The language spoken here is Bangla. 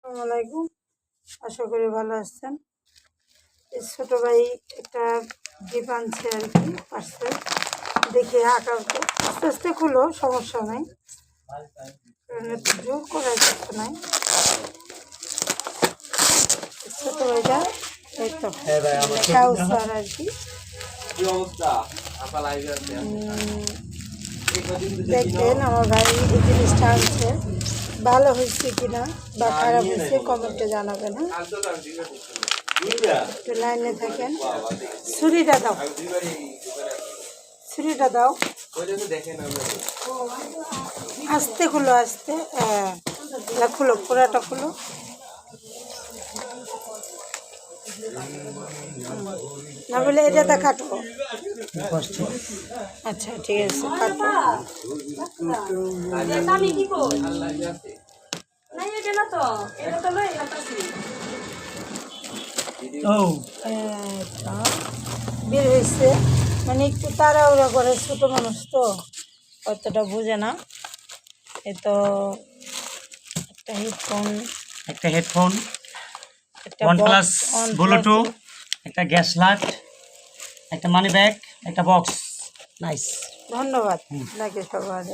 আসসালামু আলাইকুম, আশা করি ভালো আছেন। এই ছোট ভাই একটা গিফট আনছে আর কি, পার্সেল দেখে আঁকাতে আস্তে আস্তে খুলো, সমস্যা নাই, জোর করার কিছু নাই। ছোট ভাইটা এই তো কাউসার আর কি। দেখবেন আমার ভাই এই জিনিসটা আনছে, ভালো হয়েছে কিনা বা খারাপ হয়েছে কমেন্টে জানাবেন। হ্যাঁ, একটু লাইনে থাকেন। ছুরিটা দাও, ছুরিটা দাও, আস্তে খুলো, আস্তে। হ্যাঁ, খুলো, পুরাটা খুলো। না বলে এটা কাটো। আচ্ছা ঠিক আছে, কাটো। বের হয়েছে, মানে একটু তাড়াহুড়া করে, ছোট মানুষ তো অতটা বুঝে না। এ তো একটা হেডফোন, একটা OnePlus ব্লুটুথ, একটা গ্যাস লাইট, একটা মানি ব্যাগ, একটা বক্স। নাইস, ধন্যবাদ লাগে সবাই।